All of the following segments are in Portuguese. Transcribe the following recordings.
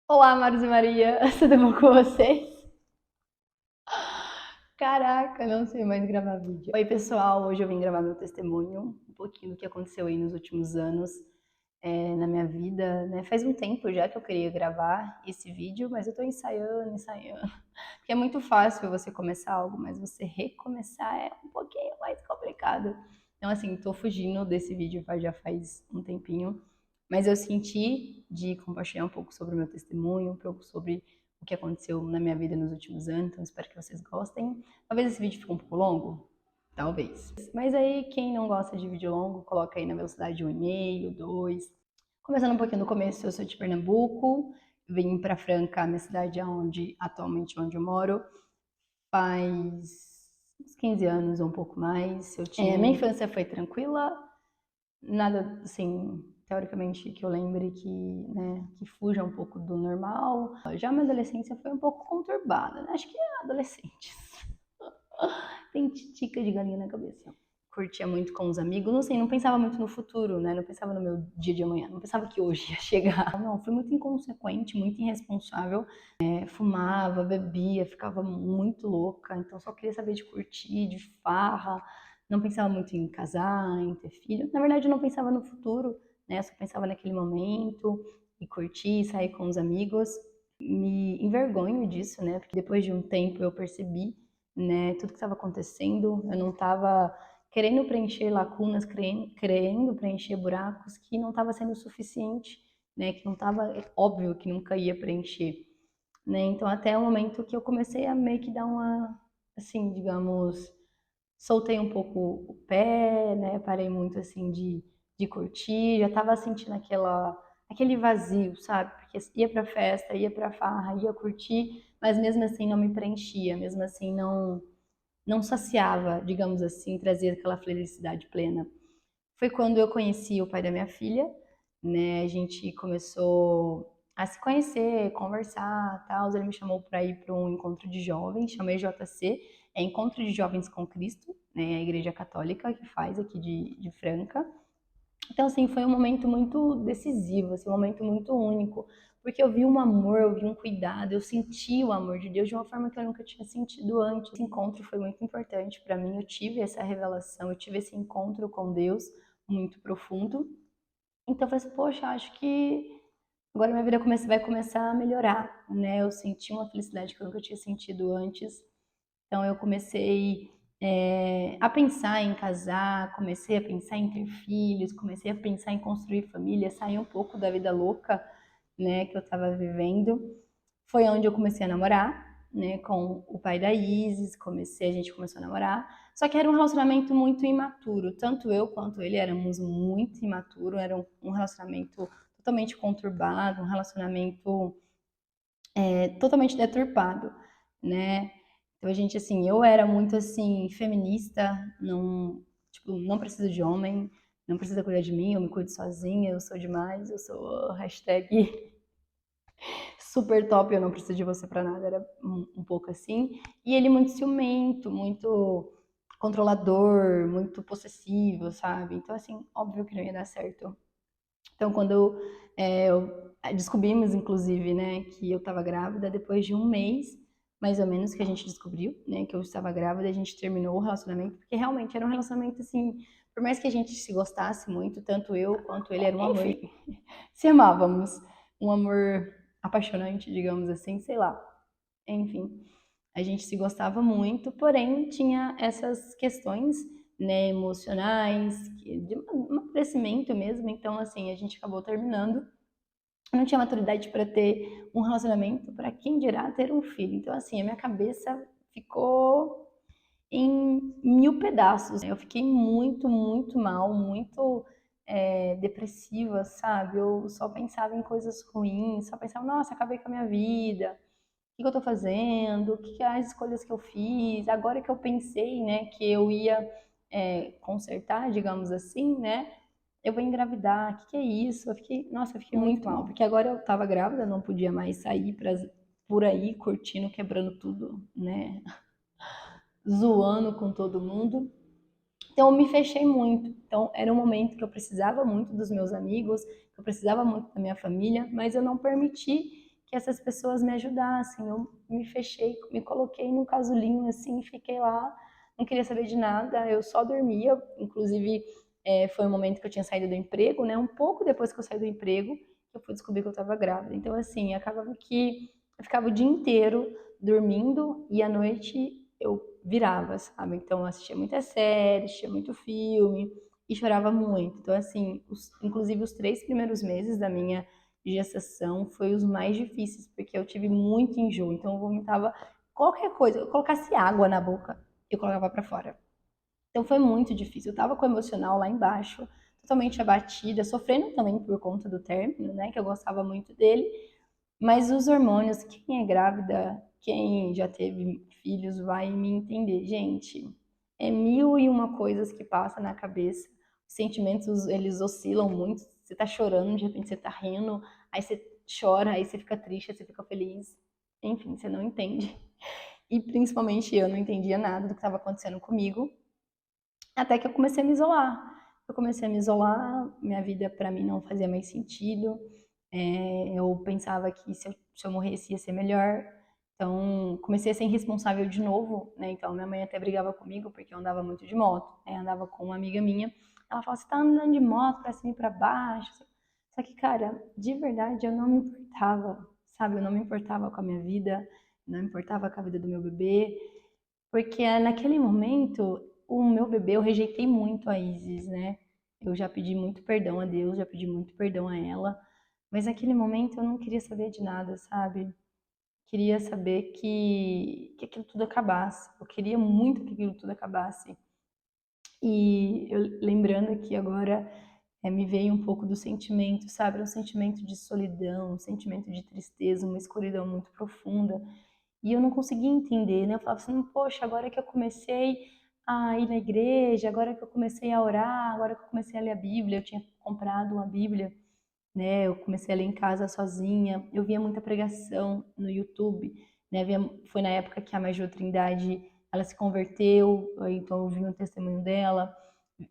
Olá, Marcos e Maria, tudo bom com vocês? Caraca, não sei mais gravar vídeo. Oi, pessoal, hoje eu vim gravar meu testemunho, um pouquinho do que aconteceu aí nos últimos anos na minha vida, né? Faz um tempo já que eu queria gravar esse vídeo, mas eu tô ensaiando. Porque é muito fácil você começar algo, mas você recomeçar é um pouquinho mais complicado. Então, assim, tô fugindo desse vídeo já faz um tempinho, mas eu senti de compartilhar um pouco sobre o meu testemunho, um pouco sobre o que aconteceu na minha vida nos últimos anos, então espero que vocês gostem. Talvez esse vídeo fique um pouco longo, talvez. Mas aí, quem não gosta de vídeo longo, coloca aí na velocidade de 1,5, 2. Começando um pouquinho do começo, eu sou de Pernambuco, vim para Franca, minha cidade atualmente onde eu moro, faz uns 15 anos ou um pouco mais. Minha infância foi tranquila, nada assim, teoricamente que eu lembre que fuja um pouco do normal. Já minha adolescência foi um pouco conturbada, né? Acho que é adolescentes. Tem titica de galinha na cabeça. Curtia muito com os amigos, não sei, não pensava muito no futuro, né? Não pensava no meu dia de amanhã, não pensava que hoje ia chegar. Não, fui muito inconsequente, muito irresponsável. Fumava, bebia, ficava muito louca, então só queria saber de curtir, de farra. Não pensava muito em casar, em ter filho. Na verdade, eu não pensava no futuro, né? Eu só pensava naquele momento e curtir, sair com os amigos. Me envergonho disso, né? Porque depois de um tempo eu percebi, né, tudo que estava acontecendo. Eu não estava querendo preencher lacunas, querendo preencher buracos que não estava sendo suficiente, né? Que não estava, é óbvio que nunca ia preencher, né? Então até o momento que eu comecei a meio que dar uma, assim, digamos, soltei um pouco o pé, né? Parei muito assim de curtir, já tava sentindo aquele vazio, sabe? Porque ia pra festa, ia pra farra, ia curtir, mas mesmo assim não me preenchia, mesmo assim não saciava, digamos assim, trazia aquela felicidade plena. Foi quando eu conheci o pai da minha filha, né? A gente começou a se conhecer, conversar, tal. Ele me chamou para ir para um encontro de jovens, chamei JC, é Encontro de Jovens com Cristo, né? A Igreja Católica que faz aqui de Franca. Então, assim, foi um momento muito decisivo, assim, um momento muito único, porque eu vi um amor, eu vi um cuidado, eu senti o amor de Deus de uma forma que eu nunca tinha sentido antes. Esse encontro foi muito importante para mim, eu tive essa revelação, eu tive esse encontro com Deus muito profundo. Então, eu falei assim, poxa, acho que agora minha vida vai começar a melhorar, né? Eu senti uma felicidade que eu nunca tinha sentido antes. Então eu comecei a pensar em casar, comecei a pensar em ter filhos, comecei a pensar em construir família, sair um pouco da vida louca, né, que eu estava vivendo. Foi onde eu comecei a namorar, né, com o pai da Isis, a gente começou a namorar. Só que era um relacionamento muito imaturo, tanto eu quanto ele éramos muito imaturos, era um relacionamento totalmente conturbado, um relacionamento totalmente deturpado, né? Então a gente assim, eu era muito assim feminista, não, tipo, não preciso de homem, não precisa cuidar de mim, eu me cuido sozinha, eu sou demais, eu sou hashtag super top, eu não preciso de você pra nada, era um pouco assim. E ele muito ciumento, muito controlador, muito possessivo, sabe? Então assim, óbvio que não ia dar certo. Então, quando descobrimos, inclusive, né, que eu estava grávida, depois de um mês, mais ou menos, que a gente descobriu, né, que eu estava grávida, a gente terminou o relacionamento, porque realmente era um relacionamento, assim, por mais que a gente se gostasse muito, tanto eu quanto ele, era um amor, enfim, se amávamos, um amor apaixonante, digamos assim, sei lá, enfim. A gente se gostava muito, porém tinha essas questões, né, emocionais, de amadurecimento mesmo. Então, assim, a gente acabou terminando. Eu não tinha maturidade para ter um relacionamento, para quem dirá ter um filho. Então, assim, a minha cabeça ficou em mil pedaços. Eu fiquei muito, muito mal, muito depressiva, sabe? Eu só pensava em coisas ruins, só pensava, nossa, acabei com a minha vida, que eu tô fazendo, o que as escolhas que eu fiz, agora que eu pensei, né, que eu ia consertar, digamos assim, né, eu vou engravidar, o que é isso? Eu fiquei muito mal, porque agora eu tava grávida, não podia mais sair por aí, curtindo, quebrando tudo, né, zoando com todo mundo. Então eu me fechei muito. Então era um momento que eu precisava muito dos meus amigos, que eu precisava muito da minha família, mas eu não permiti que essas pessoas me ajudassem. Eu me fechei, me coloquei num casulinho assim, fiquei lá, não queria saber de nada, eu só dormia. Inclusive, foi um momento que eu tinha saído do emprego, né? Um pouco depois que eu saí do emprego, eu fui descobrir que eu estava grávida. Então, assim, acabava que eu ficava o dia inteiro dormindo e à noite eu virava, sabe? Então, eu assistia muita série, assistia muito filme e chorava muito. Então, assim, inclusive os 3 primeiros meses da minha gestação foi os mais difíceis, porque eu tive muito enjoo. Então, eu vomitava qualquer coisa. Eu colocasse água na boca, eu colocava para fora. Então foi muito difícil. Eu tava com o emocional lá embaixo, totalmente abatida, sofrendo também por conta do término, né? Que eu gostava muito dele. Mas os hormônios, quem é grávida, quem já teve filhos, vai me entender. Gente, é mil e uma coisas que passam na cabeça. Os sentimentos, eles oscilam muito. Você tá chorando, de repente você tá rindo, aí você chora, aí você fica triste, aí você fica feliz. Enfim, você não entende. E principalmente eu não entendia nada do que estava acontecendo comigo. Até que eu comecei a me isolar. Eu comecei a me isolar, minha vida para mim não fazia mais sentido. Eu pensava que se eu morresse ia ser melhor. Então, comecei a ser irresponsável de novo, né? Então, minha mãe até brigava comigo porque eu andava muito de moto, né? Andava com uma amiga minha. Ela falava, você tá andando de moto pra cima e pra baixo. Só que, cara, de verdade, eu não me importava, sabe? Eu não me importava com a minha vida, não me importava com a vida do meu bebê. Porque naquele momento, o meu bebê, eu rejeitei muito a Isis, né? Eu já pedi muito perdão a Deus, já pedi muito perdão a ela. Mas naquele momento eu não queria saber de nada, sabe? Queria saber que aquilo tudo acabasse. Eu queria muito que aquilo tudo acabasse. E eu, lembrando aqui agora, me veio um pouco do sentimento, sabe? Um sentimento de solidão, um sentimento de tristeza, uma escuridão muito profunda. E eu não conseguia entender, né? Eu falava assim, poxa, agora que eu comecei a ir na igreja, agora que eu comecei a orar, agora que eu comecei a ler a Bíblia, eu tinha comprado uma Bíblia, né? Eu comecei a ler em casa sozinha, eu via muita pregação no YouTube, né? Foi na época que a Maju Trindade, ela se converteu, então eu vi um testemunho dela,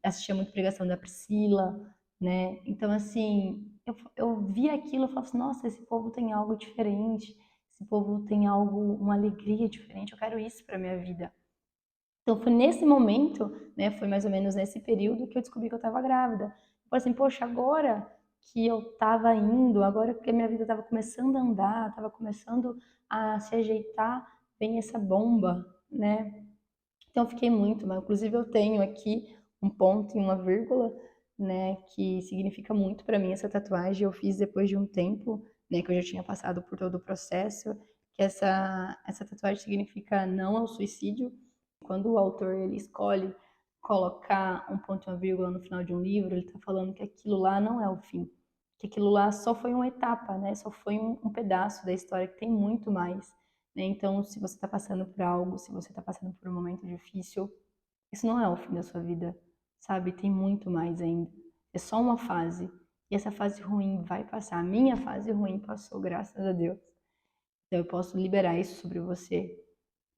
assistia muito pregação da Priscila, né? Então, assim, eu via aquilo e falava assim, nossa, esse povo tem algo diferente, esse povo tem algo, uma alegria diferente, eu quero isso para minha vida. Então, foi nesse momento, né, foi mais ou menos nesse período que eu descobri que eu estava grávida. Eu falei assim, poxa, agora que eu estava indo, agora que a minha vida estava começando a andar, estava começando a se ajeitar, vem essa bomba, né? Então, eu fiquei muito, mas inclusive eu tenho aqui um ponto e uma vírgula, né, que significa muito para mim essa tatuagem. Eu fiz depois de um tempo, né, que eu já tinha passado por todo o processo, que essa tatuagem significa não ao suicídio. Quando o autor ele escolhe colocar um ponto e uma vírgula no final de um livro, ele está falando que aquilo lá não é o fim, que aquilo lá só foi uma etapa, né, só foi um pedaço da história, que tem muito mais. Né? Então, se você está passando por algo, se você está passando por um momento difícil, isso não é o fim da sua vida, sabe? Tem muito mais ainda. É só uma fase. E essa fase ruim vai passar. A minha fase ruim passou, graças a Deus. Então, eu posso liberar isso sobre você.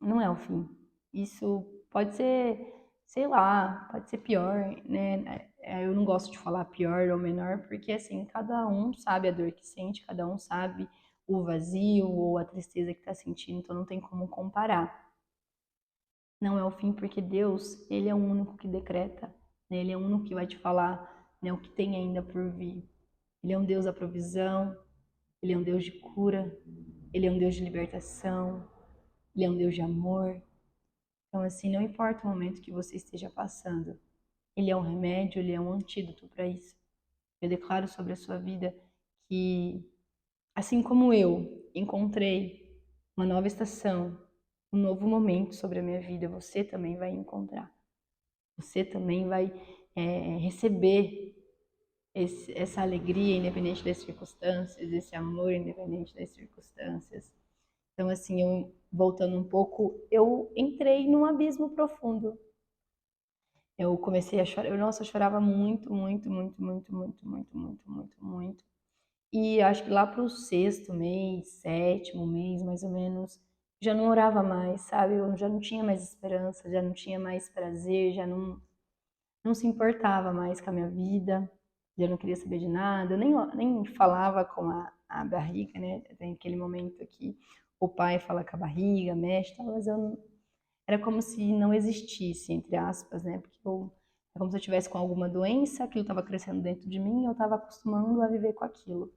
Não é o fim. Isso pode ser, sei lá, pode ser pior, né? Eu não gosto de falar pior ou menor, porque assim, cada um sabe a dor que sente, cada um sabe o vazio ou a tristeza que está sentindo, então não tem como comparar. Não é o fim, porque Deus, Ele é o único que decreta, né? Ele é o único que vai te falar, né, o que tem ainda por vir. Ele é um Deus da provisão, Ele é um Deus de cura, Ele é um Deus de libertação, Ele é um Deus de amor. Então, assim, não importa o momento que você esteja passando, Ele é um remédio, Ele é um antídoto para isso. Eu declaro sobre a sua vida que, assim como eu encontrei uma nova estação, um novo momento sobre a minha vida, você também vai encontrar. Você também vai receber essa alegria independente das circunstâncias, esse amor independente das circunstâncias. Então, assim, eu, voltando um pouco, eu entrei num abismo profundo. Eu comecei a chorar, nossa, eu chorava muito, muito, muito, muito, muito, muito, muito, muito, muito. E acho que lá pro 6º mês, 7º mês, mais ou menos, já não orava mais, sabe? Eu já não tinha mais esperança, já não tinha mais prazer, já não se importava mais com a minha vida, já não queria saber de nada, eu nem falava com a barriga, né? Tem aquele momento que o pai fala com a barriga, mexe, mas era como se não existisse, entre aspas, né? Porque é como se eu tivesse com alguma doença, aquilo estava crescendo dentro de mim e eu estava acostumando a viver com aquilo.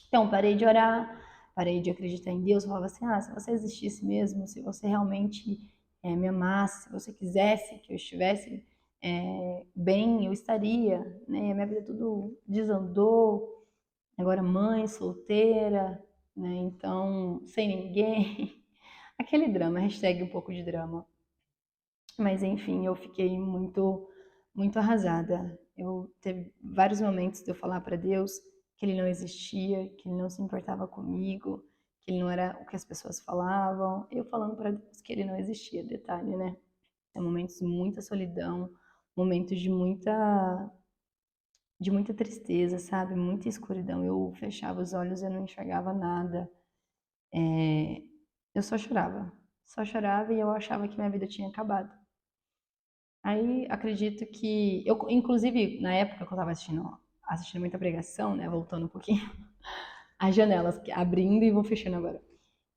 Então, parei de orar, parei de acreditar em Deus, falava assim, se você existisse mesmo, se você realmente me amasse, se você quisesse que eu estivesse bem, eu estaria, né? E a minha vida tudo desandou, agora mãe, solteira, né? Então, sem ninguém, aquele drama, hashtag um pouco de drama. Mas enfim, eu fiquei muito, muito arrasada. Eu teve vários momentos de eu falar para Deus que Ele não existia, que Ele não se importava comigo, que Ele não era o que as pessoas falavam. Eu falando para Deus que Ele não existia, detalhe, né? É momentos de muita solidão, momentos de muita tristeza, sabe? Muita escuridão. Eu fechava os olhos, eu não enxergava nada. Eu só chorava e eu achava que minha vida tinha acabado. Aí acredito que eu, inclusive, na época que eu tava assistindo muita pregação, né? Voltando um pouquinho, as janelas abrindo e vou fechando agora.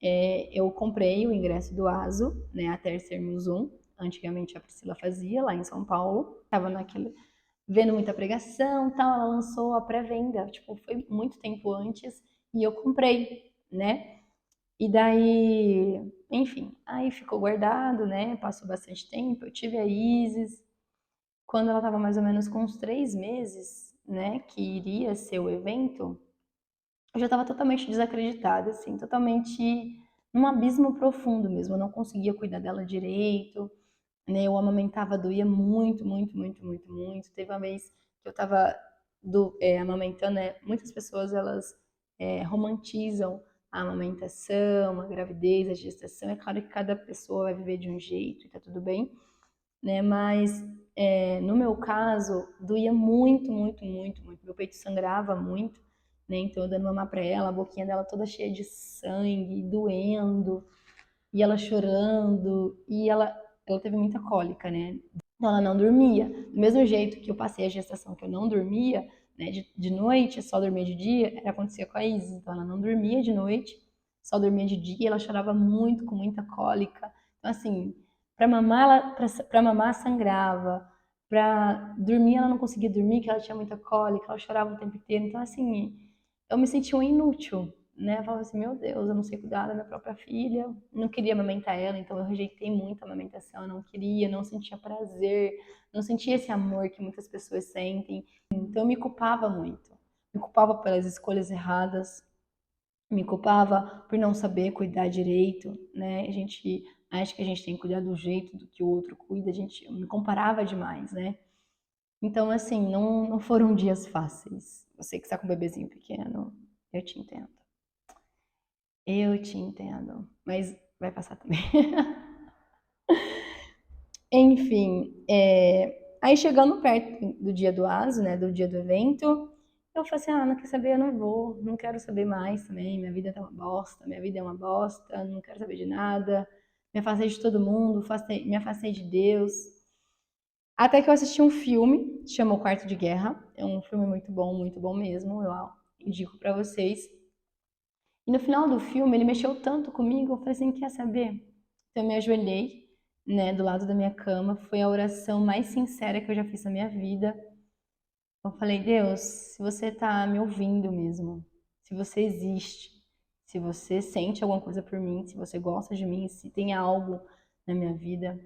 Eu comprei o ingresso do ASO, né? Até sermos um. Antigamente a Priscila fazia lá em São Paulo. Tava naquele, vendo muita pregação, tal. Ela lançou a pré-venda, tipo, foi muito tempo antes e eu comprei, né? E daí, enfim, aí ficou guardado, né? Passou bastante tempo. Eu tive a Isis. Quando ela estava mais ou menos com uns 3 meses, né, que iria ser o evento, eu já estava totalmente desacreditada, assim, totalmente num abismo profundo mesmo. Eu não conseguia cuidar dela direito, né? Eu amamentava, doía muito, muito, muito, muito, muito. Teve uma vez que eu estava amamentando, né? Muitas pessoas elas romantizam a amamentação, a gravidez, a gestação. É claro que cada pessoa vai viver de um jeito e tá tudo bem, né? Mas no meu caso, doía muito, muito, muito, muito. Meu peito sangrava muito, né? Então eu dando mamar pra ela, a boquinha dela toda cheia de sangue, doendo, e ela chorando, e ela teve muita cólica, né? Então ela não dormia. Do mesmo jeito que eu passei a gestação que eu não dormia, né? De noite, só dormia de dia, acontecia com a Isis. Então ela não dormia de noite, só dormia de dia, ela chorava muito, com muita cólica. Então assim, para mamar para mamar sangrava, para dormir ela não conseguia dormir, que ela tinha muita cólica, ela chorava o tempo inteiro. Então assim, eu me sentia um inútil, né? Eu falava assim, meu Deus, eu não sei cuidar da minha própria filha, não queria amamentar ela, então eu rejeitei muito a amamentação, eu não queria, não sentia prazer, não sentia esse amor que muitas pessoas sentem. Então eu me culpava muito. Me culpava pelas escolhas erradas, me culpava por não saber cuidar direito, né? A gente acha que a gente tem que cuidar do jeito do que o outro cuida, eu me comparava demais, né? Então, assim, não foram dias fáceis. Você que está com um bebezinho pequeno, eu te entendo. Eu te entendo. Mas vai passar também. Enfim, aí chegando perto do dia do ASO, né, do dia do evento, eu falei assim, não quer saber, eu não vou, não quero saber mais também, minha vida tá uma bosta, minha vida é uma bosta, não quero saber de nada, me afastei de todo mundo, me afastei de Deus. Até que eu assisti um filme, chamou Quarto de Guerra, é um filme muito bom mesmo, eu indico pra vocês. E no final do filme, ele mexeu tanto comigo, eu falei assim, quer saber? Então eu me ajoelhei, né, do lado da minha cama, foi a oração mais sincera que eu já fiz na minha vida. Eu falei, Deus, se você tá me ouvindo mesmo, se você existe, se você sente alguma coisa por mim, se você gosta de mim, se tem algo na minha vida,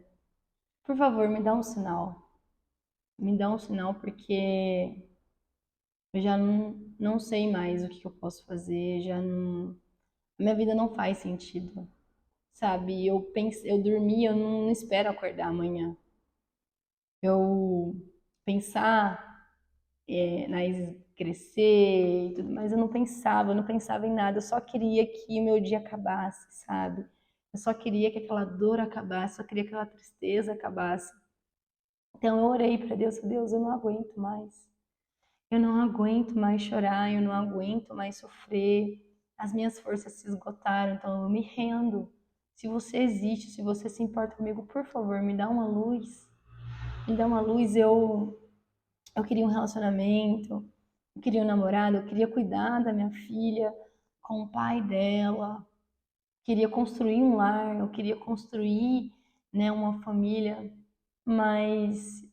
por favor, me dá um sinal. Me dá um sinal porque eu já não sei mais o que eu posso fazer, já não, a minha vida não faz sentido, sabe? Eu dormi, eu não espero acordar amanhã. Eu pensar na Isis crescer e tudo, mas eu não pensava em nada, eu só queria que o meu dia acabasse, sabe? Eu só queria que aquela dor acabasse, só queria que aquela tristeza acabasse. Então eu orei para Deus, Deus, eu não aguento mais. Eu não aguento mais chorar, eu não aguento mais sofrer. As minhas forças se esgotaram, então eu me rendo. Se você existe, se você se importa comigo, por favor, me dá uma luz. Me dá uma luz. Eu queria um relacionamento, Eu queria um namorado, eu queria cuidar da minha filha com o pai dela, queria construir um lar, eu queria construir, né, uma família, mas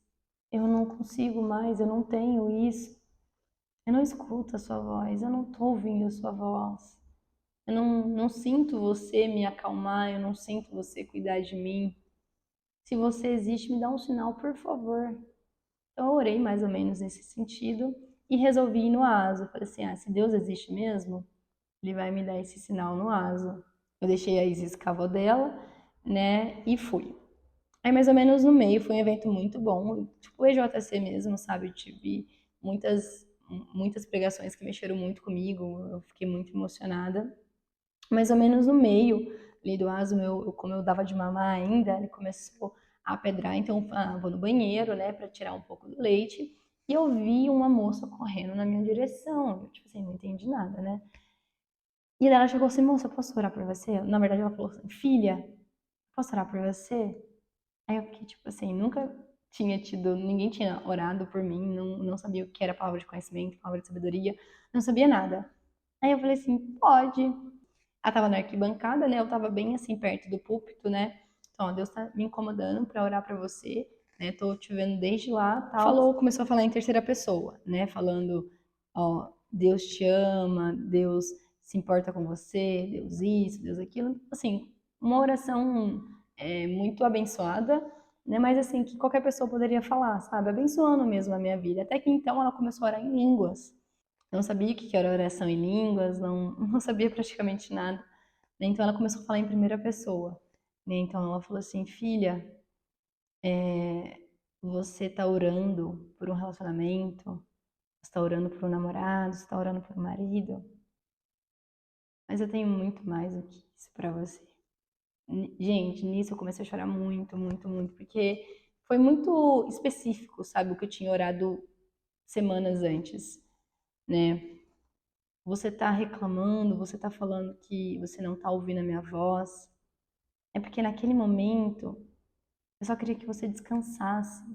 eu não consigo mais, eu não tenho isso. Eu não escuto a sua voz, eu não estou ouvindo a sua voz. Eu não sinto você me acalmar, eu não sinto você cuidar de mim. Se você existe, me dá um sinal, por favor. Então eu orei mais ou menos nesse sentido e resolvi ir no ASO. Falei assim, se Deus existe mesmo, Ele vai me dar esse sinal no ASO. Eu deixei a Isis com a avó dela, né, e fui. Aí mais ou menos no meio foi um evento muito bom, tipo o EJC mesmo, sabe? Eu tive muitas pregações que mexeram muito comigo, eu fiquei muito emocionada. Mais ou menos no meio ali do ASO, como eu dava de mamar ainda, ele começou a pedrar, então vou no banheiro, né, para tirar um pouco do leite, e eu vi uma moça correndo na minha direção, eu, tipo assim, não entendi nada, né? E daí ela chegou assim, moça, posso orar por você? Na verdade ela falou assim, filha, posso orar por você? Aí eu fiquei tipo assim, nunca tinha tido, ninguém tinha orado por mim, não sabia o que era palavra de conhecimento, palavra de sabedoria, não sabia nada. Aí eu falei assim, pode. Ela tava na arquibancada, né? Eu tava bem assim perto do púlpito, né? Então, ó, Deus tá me incomodando pra orar pra você, né? Tô te vendo desde lá, tal. Começou a falar em terceira pessoa, né? Falando, ó, Deus te ama, Deus se importa com você, Deus isso, Deus aquilo. Assim, uma oração muito abençoada, né? Mas assim, que qualquer pessoa poderia falar, sabe? Abençoando mesmo a minha vida. Até que então ela começou a orar em línguas. Não sabia o que era oração em línguas, não sabia praticamente nada. Né? Então ela começou a falar em primeira pessoa. Né? Então ela falou assim, filha, você está orando por um relacionamento, você está orando por um namorado, você está orando por um marido, mas eu tenho muito mais do que isso para você. Gente, nisso eu comecei a chorar muito, muito, muito, porque foi muito específico, sabe, o que eu tinha orado semanas antes, né? Você tá reclamando, você tá falando que você não tá ouvindo a minha voz. É porque naquele momento eu só queria que você descansasse.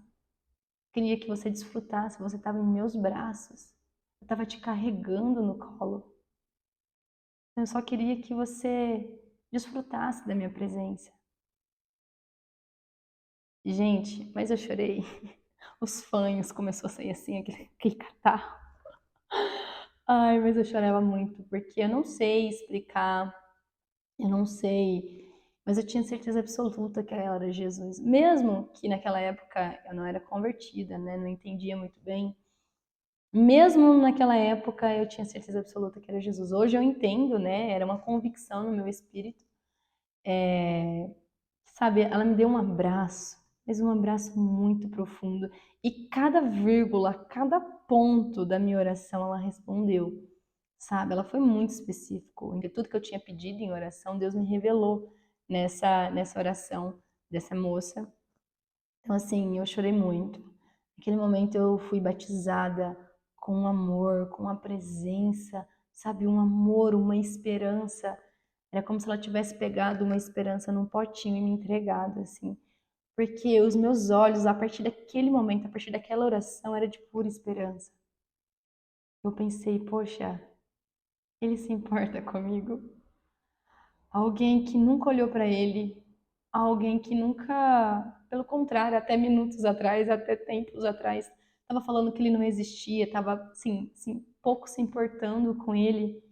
Queria que você desfrutasse. Você estava em meus braços. Eu estava te carregando no colo. Eu só queria que você desfrutasse da minha presença. Gente, mas eu chorei. Os fanhos começou a sair assim, aquele catarro. Ai, mas eu chorava muito, porque eu não sei explicar, eu não sei, mas eu tinha certeza absoluta que ela era Jesus. Mesmo que naquela época eu não era convertida, né? Não entendia muito bem. Mesmo naquela época eu tinha certeza absoluta que era Jesus. Hoje eu entendo, né? Era uma convicção no meu espírito. Sabe, ela me deu um abraço, mas um abraço muito profundo. E cada vírgula, cada ponto da minha oração ela respondeu. Sabe, ela foi muito específico. Tudo que eu tinha pedido em oração, Deus me revelou nessa oração dessa moça. Então, assim, eu chorei muito. Naquele momento eu fui batizada com um amor, com a presença, sabe, um amor, uma esperança. Era como se ela tivesse pegado uma esperança num potinho e me entregado, assim. Porque os meus olhos, a partir daquele momento, a partir daquela oração, era de pura esperança. Eu pensei, poxa, ele se importa comigo? Alguém que nunca olhou para ele, alguém que nunca, pelo contrário, até minutos atrás, até tempos atrás, estava falando que ele não existia, estava assim, pouco se importando com ele.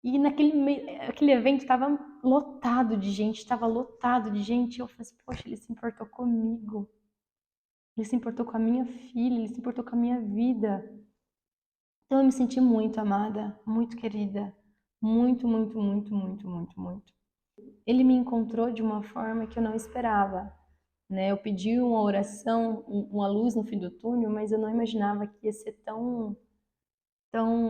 E aquele evento estava lotado de gente, estava lotado de gente. E eu falei assim, poxa, ele se importou comigo. Ele se importou com a minha filha, ele se importou com a minha vida. Então eu me senti muito amada, muito querida. Muito, muito, muito, muito, muito, muito. Ele me encontrou de uma forma que eu não esperava, né? Eu pedi uma oração, uma luz no fim do túnel, mas eu não imaginava que ia ser tão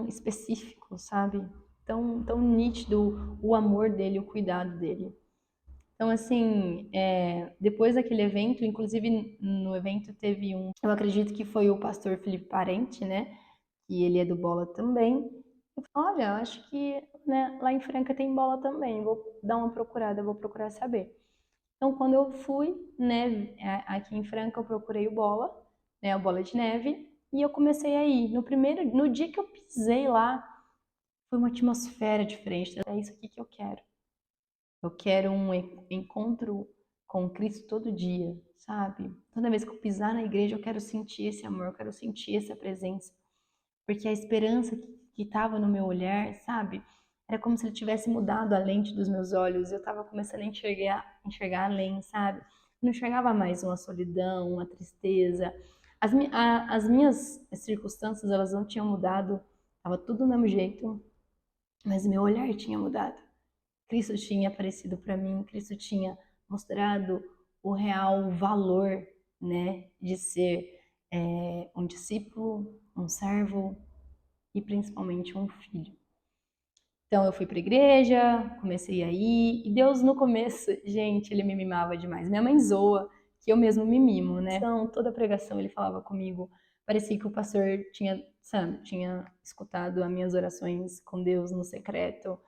específico, sabe? Tão nítido o amor dele, o cuidado dele. Então, assim, depois daquele evento, inclusive no evento teve eu acredito que foi o pastor Felipe Parente, né? Que ele é do bola também. Eu falei, olha, acho que né, lá em Franca tem bola também, vou dar uma procurada, vou procurar saber. Então, quando eu fui, né, aqui em Franca, eu procurei o bola, né, a bola de neve, E eu comecei a ir. No dia que eu pisei lá, foi uma atmosfera diferente. É isso aqui que eu quero. Eu quero um encontro com Cristo todo dia, sabe? Toda vez que eu pisar na igreja, eu quero sentir esse amor, eu quero sentir essa presença. Porque a esperança que estava no meu olhar, sabe? Era como se ele tivesse mudado a lente dos meus olhos. Eu estava começando a enxergar além, sabe? Eu não enxergava mais uma solidão, uma tristeza. As minhas circunstâncias, elas não tinham mudado. Estava tudo do mesmo jeito, mas meu olhar tinha mudado. Cristo tinha aparecido para mim, Cristo tinha mostrado o real valor, né, de ser um discípulo, um servo e principalmente um filho. Então eu fui para a igreja, comecei a ir, e Deus no começo, gente, ele me mimava demais. Minha mãe zoa que eu mesmo me mimo, né? Então toda pregação ele falava comigo, parecia que o pastor tinha, sabe, tinha escutado as minhas orações com Deus no secreto.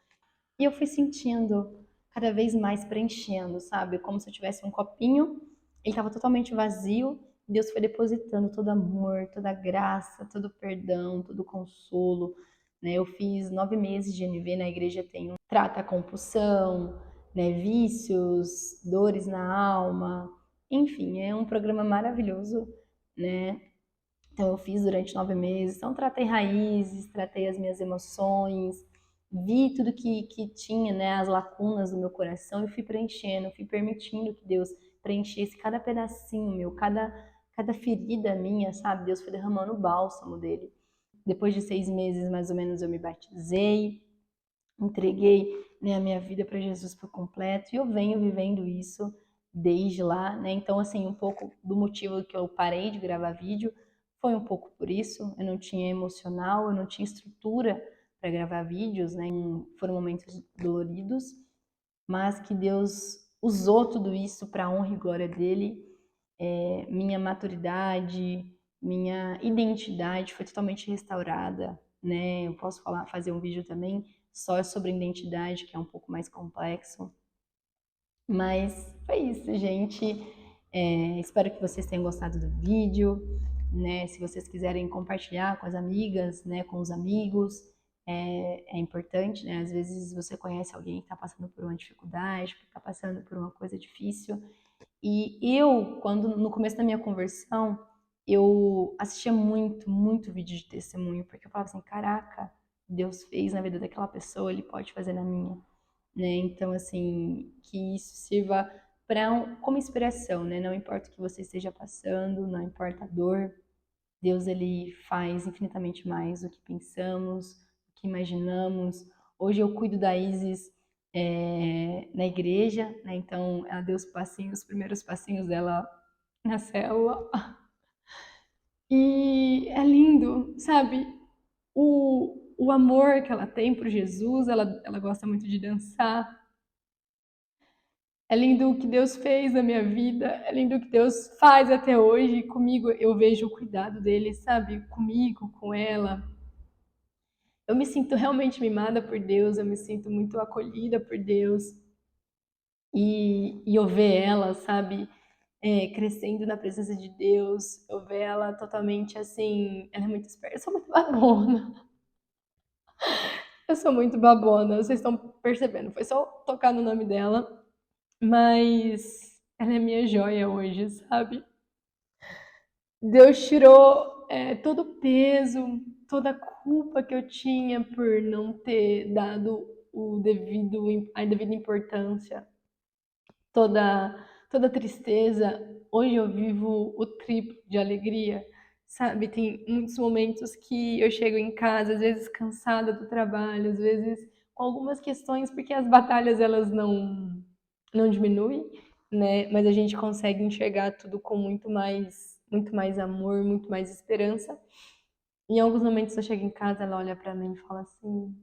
E eu fui sentindo cada vez mais preenchendo, sabe? Como se eu tivesse um copinho, ele estava totalmente vazio. Deus foi depositando todo amor, toda graça, todo perdão, todo consolo. Né? Eu fiz 9 meses de NV na igreja, tem trata a compulsão, né? Vícios, dores na alma. Enfim, é um programa maravilhoso, né? Então eu fiz durante 9 meses. Então tratei raízes, tratei as minhas emoções, vi tudo que tinha, né, as lacunas do meu coração e fui preenchendo, fui permitindo que Deus preenchesse cada pedacinho meu, cada ferida minha, sabe? Deus foi derramando o bálsamo dele. Depois de 6 meses, mais ou menos, eu me batizei, entreguei, né, a minha vida para Jesus por completo e eu venho vivendo isso desde lá, né? Então, assim, um pouco do motivo que eu parei de gravar vídeo foi um pouco por isso. Eu não tinha emocional, eu não tinha estrutura para gravar vídeos, né? Foram momentos doloridos, mas que Deus usou tudo isso para a honra e glória dele. Minha maturidade, minha identidade foi totalmente restaurada, né? Eu posso fazer um vídeo também só sobre identidade, que é um pouco mais complexo. Mas foi isso, gente. Espero que vocês tenham gostado do vídeo, né? Se vocês quiserem compartilhar com as amigas, né? Com os amigos, é importante, né? Às vezes você conhece alguém que está passando por uma dificuldade, que está passando por uma coisa difícil. E eu, quando no começo da minha conversão, eu assistia muito vídeo de testemunho, porque eu falava assim, caraca, Deus fez na vida daquela pessoa, Ele pode fazer na minha, né? Então, assim, que isso sirva como inspiração, né? Não importa o que você esteja passando, não importa a dor, Deus, Ele faz infinitamente mais do que pensamos, do que imaginamos. Hoje eu cuido da Isis na igreja, né? Então ela deu os primeiros passinhos dela na célula. E é lindo, sabe? O amor que ela tem por Jesus, ela gosta muito de dançar. É lindo o que Deus fez na minha vida, é lindo o que Deus faz até hoje. Comigo eu vejo o cuidado dele, sabe? Comigo, com ela. Eu me sinto realmente mimada por Deus, eu me sinto muito acolhida por Deus. E eu ver ela, sabe, crescendo na presença de Deus, eu ver ela totalmente assim, ela é muito esperta, eu sou muito babona. Eu sou muito babona, vocês estão percebendo, foi só tocar no nome dela, mas ela é minha joia hoje, sabe? Deus tirou todo o peso, toda a culpa que eu tinha por não ter dado a devida importância, toda tristeza. Hoje eu vivo o triplo de alegria, sabe? Tem muitos momentos que eu chego em casa, às vezes cansada do trabalho, às vezes com algumas questões, porque as batalhas elas não diminuem, né? Mas a gente consegue enxergar tudo com muito mais amor, muito mais esperança. Em alguns momentos eu chego em casa, ela olha pra mim e fala assim: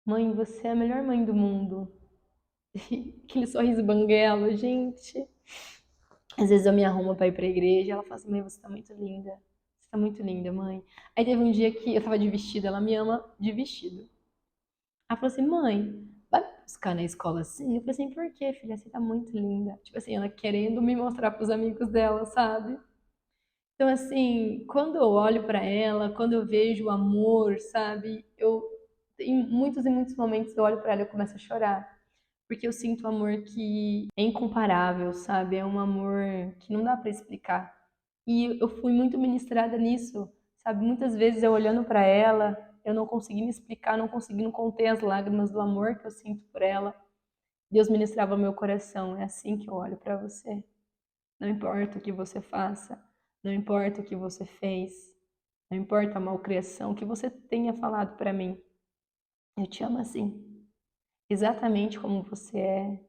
"Mãe, você é a melhor mãe do mundo." Aquele sorriso banguelo, gente. Às vezes eu me arrumo pra ir pra igreja, ela fala assim: "Mãe, você tá muito linda. Você tá muito linda, mãe." Aí teve um dia que eu tava de vestido, ela me ama de vestido. Ela falou assim: "Mãe, vai me buscar na escola assim?" Eu falei assim: "Por quê, filha? Você tá muito linda." Tipo assim, ela querendo me mostrar pros amigos dela, sabe? Então, assim, quando eu olho pra ela, quando eu vejo o amor, sabe? Em muitos e muitos momentos eu olho pra ela e eu começo a chorar. Porque eu sinto um amor que é incomparável, sabe? É um amor que não dá pra explicar. E eu fui muito ministrada nisso, sabe? Muitas vezes eu olhando pra ela, eu não conseguindo explicar, não conseguindo conter as lágrimas do amor que eu sinto por ela. Deus ministrava meu coração. É assim que eu olho pra você. Não importa o que você faça, não importa o que você fez, não importa a malcriação que você tenha falado pra mim. Eu te amo assim, exatamente como você é,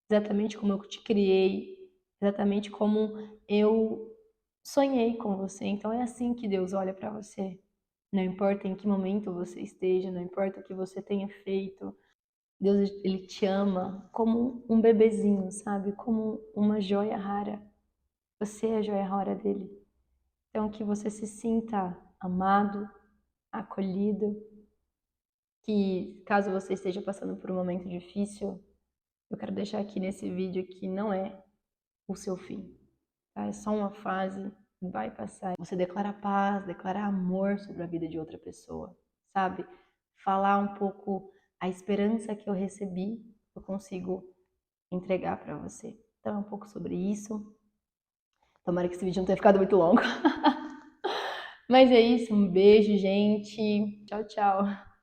exatamente como eu te criei, exatamente como eu sonhei com você. Então é assim que Deus olha pra você. Não importa em que momento você esteja, não importa o que você tenha feito, Deus ele te ama como um bebezinho, sabe? Como uma joia rara. Você é a joia rara dele. Então que você se sinta amado, acolhido, que caso você esteja passando por um momento difícil, eu quero deixar aqui nesse vídeo que não é o seu fim, tá? É só uma fase, vai passar. Você declara paz, declara amor sobre a vida de outra pessoa, sabe? Falar um pouco a esperança que eu recebi, eu consigo entregar para você. Então é um pouco sobre isso. Tomara que esse vídeo não tenha ficado muito longo. Mas é isso, um beijo, gente. Tchau, tchau.